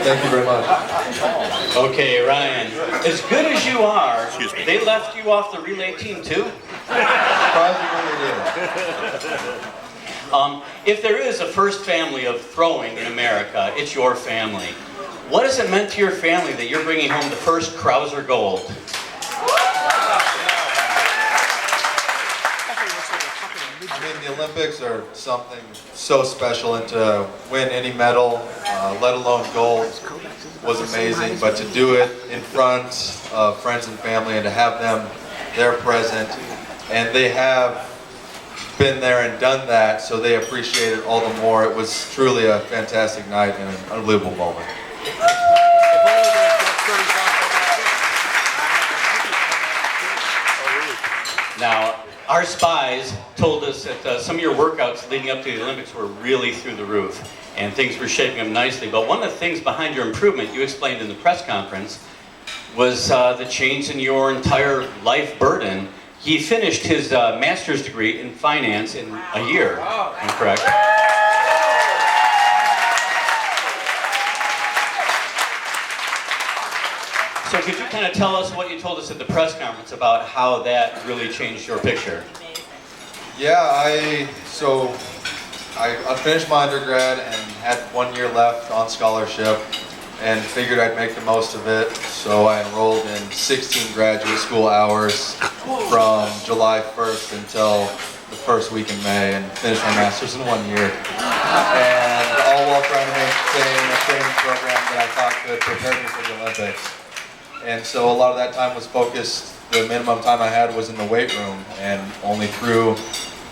Thank you very much. Okay, Ryan, as good as you are, they left you off the relay team too? Surprisingly, they did. If there is a first family of throwing in America, it's your family. What has it meant to your family that you're bringing home the first Crouser gold? I mean, the Olympics are something so special, and to win any medal, let alone gold, was amazing. But to do it in front of friends and family and to have them there present, and they have been there and done that, so they appreciate it all the more. It was truly a fantastic night and an unbelievable moment. Now, our spies told us that some of your workouts leading up to the Olympics were really through the roof, and things were shaping up nicely. But one of the things behind your improvement, you explained in the press conference, was the change in your entire life burden. He finished his master's degree in finance in a year, I'm correct? So could you kind of tell us what you told us at the press conference about how that really changed your picture? Yeah, I finished my undergrad and had 1 year left on scholarship and figured I'd make the most of it. So I enrolled in 16 graduate school hours from July 1st until the first week in May, and finished my master's in 1 year. And all while trying to maintain a training program that I thought could prepare me for the Olympics. And so a lot of that time was focused, the minimum time I had was in the weight room, and only threw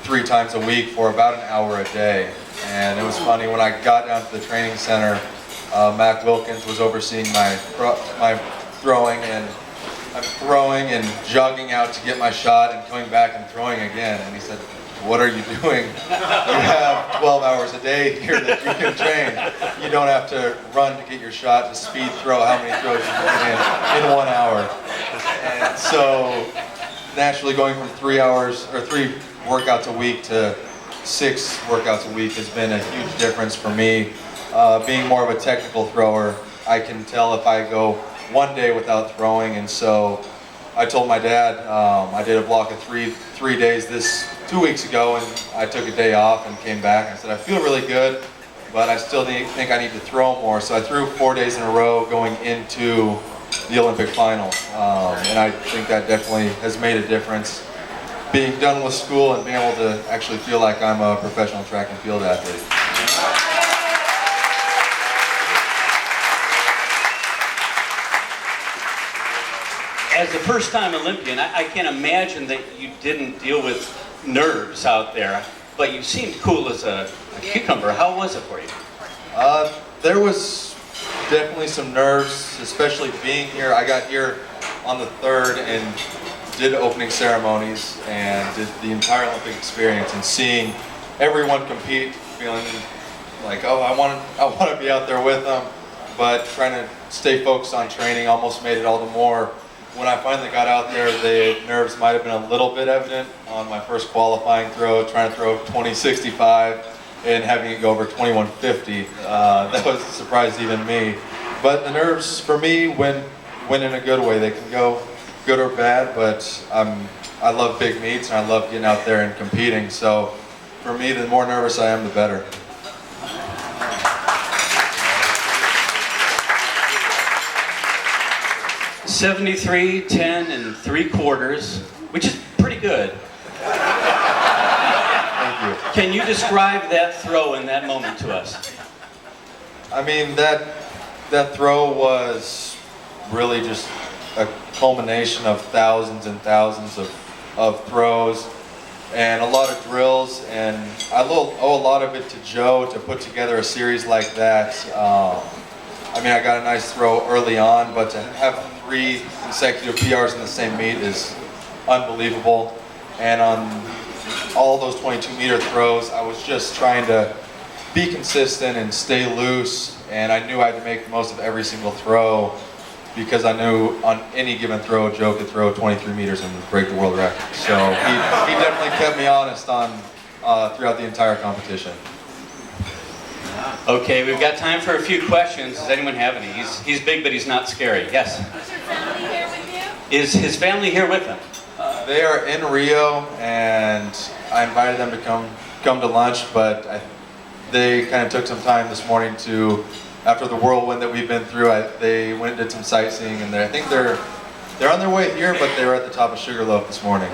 3 times a week for about an hour a day. And it was funny, when I got down to the training center, Mac Wilkins was overseeing my throwing, and I'm throwing and jogging out to get my shot and coming back and throwing again. And he said, "What are you doing? You have 12 hours a day here that you can train. You don't have to run to get your shot, to speed throw how many throws you can get in 1 hour." And so naturally going from 3 workouts a week to 6 workouts a week has been a huge difference for me. Being more of a technical thrower, I can tell if I go 1 day without throwing, and so I told my dad, I did a block of three days 2 weeks ago, and I took a day off and came back. I said, I feel really good, but I still think I need to throw more. So I threw 4 days in a row going into the Olympic final, and I think that definitely has made a difference. Being done with school and being able to actually feel like I'm a professional track and field athlete. As a first-time Olympian, I can't imagine that you didn't deal with nerves out there, but you seemed cool as a cucumber. How was it for you? There was definitely some nerves, especially being here. I got here on the 3rd and did opening ceremonies and did the entire Olympic experience, and seeing everyone compete, feeling like, oh, I want to be out there with them, but trying to stay focused on training almost made it all the more. When I finally got out there, the nerves might have been a little bit evident on my first qualifying throw, trying to throw 20.65 and having it go over 21.50. That was a surprise to even me. But the nerves, for me, went in a good way. They can go good or bad, but I love big meets and I love getting out there and competing. So for me, the more nervous I am, the better. .73, 10 3/4, which is pretty good. Thank you. Can you describe that throw in that moment to us? I mean, that throw was really just a culmination of thousands and thousands of throws and a lot of drills, and I owe a lot of it to Joe to put together a series like that. I mean, I got a nice throw early on, but to have 3 consecutive PRs in the same meet is unbelievable. And on all those 22-meter throws, I was just trying to be consistent and stay loose, and I knew I had to make the most of every single throw, because I knew on any given throw, Joe could throw 23 meters and break the world record. So he definitely kept me honest on throughout the entire competition. Okay, we've got time for a few questions. Does anyone have any? He's big, but he's not scary. Yes? Is your family here with you? Is his family here with him? They are in Rio, and I invited them to come to lunch, but they kind of took some time this morning to, after the whirlwind that we've been through, they went and did some sightseeing, and I think they're on their way here, but they were at the top of Sugarloaf this morning.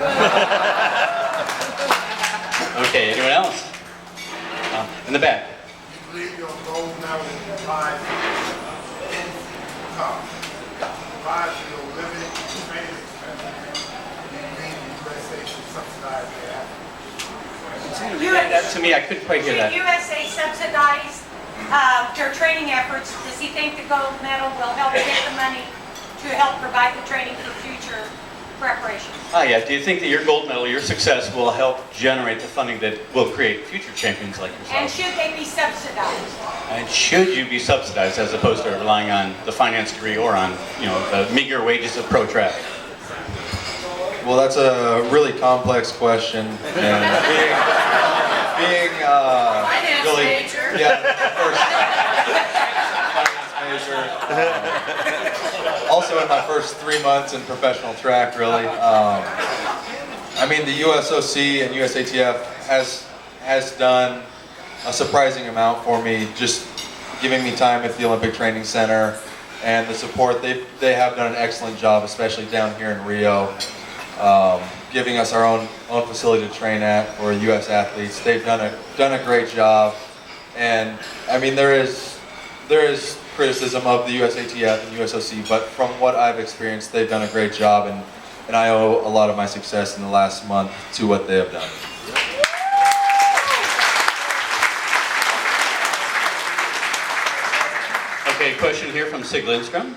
Okay, anyone else? In the back. You believe your gold medal lies to your living training expenses. You mean the USA should subsidize their athletes? That to me, I couldn't quite hear that. Should USA subsidize their training efforts? Does he think the gold medal will help get the money to help provide the training for future preparation? Oh yeah, do you think that your gold medal, your success, will help generate the funding that will create future champions like yourself? And should they be subsidized? And should you be subsidized as opposed to relying on the finance degree or on, the meager wages of pro track? Well, that's a really complex question, and being really, major. yeah, first finance major. Also in my first 3 months in professional track, really. I mean, the USOC and USATF has done a surprising amount for me, just giving me time at the Olympic Training Center and the support. They have done an excellent job, especially down here in Rio, giving us our own facility to train at for U.S. athletes. They've done a great job, and I mean there is criticism of the USATF and USOC, but from what I've experienced, they've done a great job, and I owe a lot of my success in the last month to what they have done. Okay, question here from Sig Lindstrom.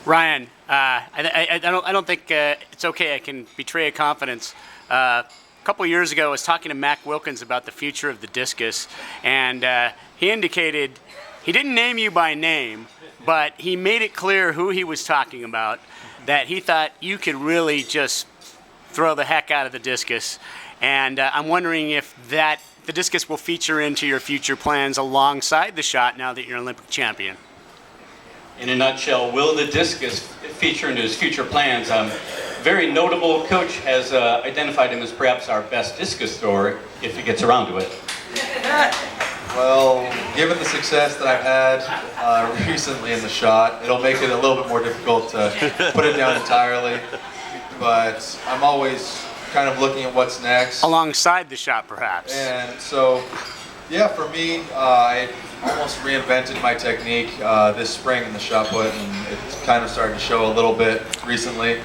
Ryan, I don't think it's okay. I can betray a confidence. A couple of years ago, I was talking to Mac Wilkins about the future of the discus, and he indicated he didn't name you by name, but he made it clear who he was talking about, that he thought you could really just throw the heck out of the discus. And I'm wondering if the discus will feature into your future plans alongside the shot now that you're an Olympic champion. In a nutshell, will the discus feature into his future plans? Very notable coach has identified him as perhaps our best discus thrower if he gets around to it. Well, given the success that I've had recently in the shot, it'll make it a little bit more difficult to put it down entirely. But I'm always kind of looking at what's next. Alongside the shot, perhaps. And so, yeah, for me, I almost reinvented my technique this spring in the shot put, and it's kind of starting to show a little bit recently.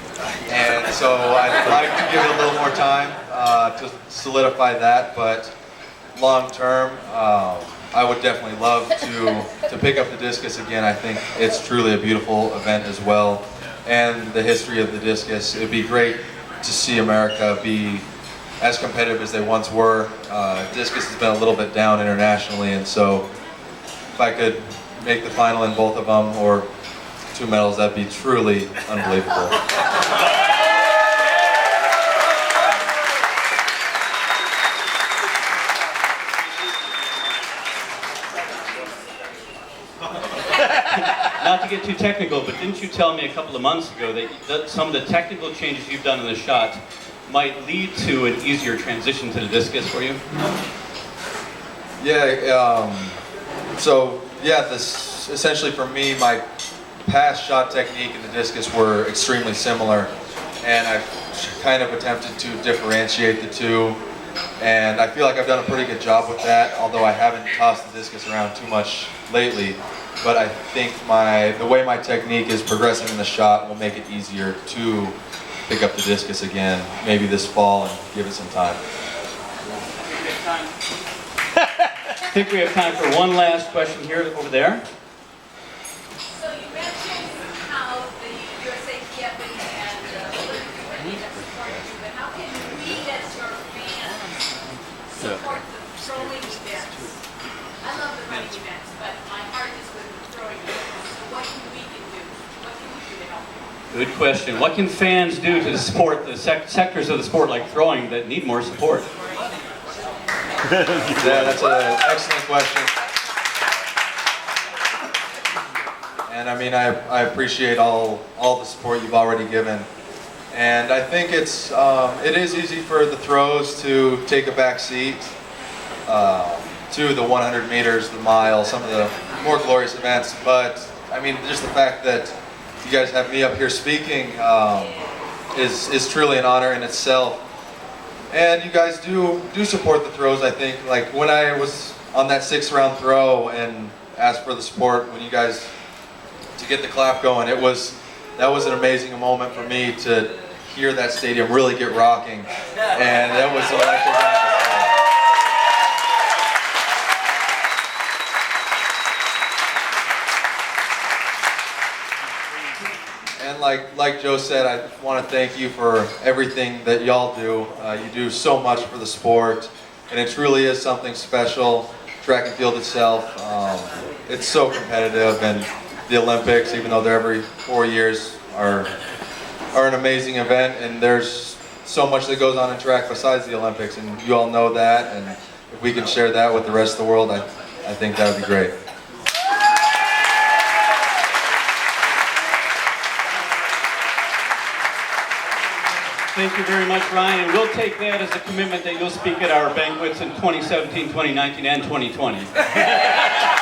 And so I'd like to give it a little more time to solidify that, but long term, I would definitely love to pick up the discus again. I think it's truly a beautiful event as well, and the history of the discus. It'd be great to see America be as competitive as they once were. Discus has been a little bit down internationally, and so if I could make the final in both of them or 2 medals, that'd be truly unbelievable. Not to get too technical, but didn't you tell me a couple of months ago that some of the technical changes you've done in the shot might lead to an easier transition to the discus for you? Yeah, so yeah, this essentially for me, my past shot technique and the discus were extremely similar, and I've kind of attempted to differentiate the two, and I feel like I've done a pretty good job with that, although I haven't tossed the discus around too much lately. But I think the way my technique is progressing in the shot will make it easier to pick up the discus again, maybe this fall, and give it some time. I think we have time for one last question here over there. So you mentioned how the USATF and Olympic Committee have supported you, but how can we as your fans support the throwing events? I love the running events, but my heart is with the throwing events. So what can we do? What can we do to help you? Good question. What can fans do to support the sectors of the sport like throwing that need more support? Yeah, that's an excellent question. And I mean, I appreciate all the support you've already given. And I think it is easy for the throws to take a back seat to the 100 meters, the mile, some of the more glorious events. But I mean, just the fact that you guys have me up here speaking is truly an honor in itself. And you guys do support the throws, I think. Like when I was on that 6th round throw and asked for the support when you guys to get the clap going, that was an amazing moment for me to hear that stadium really get rocking, and that was electric atmosphere. And like Joe said, I want to thank you for everything that y'all do. You do so much for the sport, and it truly is something special. Track and field itself, it's so competitive, and the Olympics, even though they're every 4 years, are an amazing event, and there's so much that goes on in track besides the Olympics, and you all know that, and if we can share that with the rest of the world, I think that would be great. Thank you very much, Ryan. We'll take that as a commitment that you'll speak at our banquets in 2017, 2019, and 2020.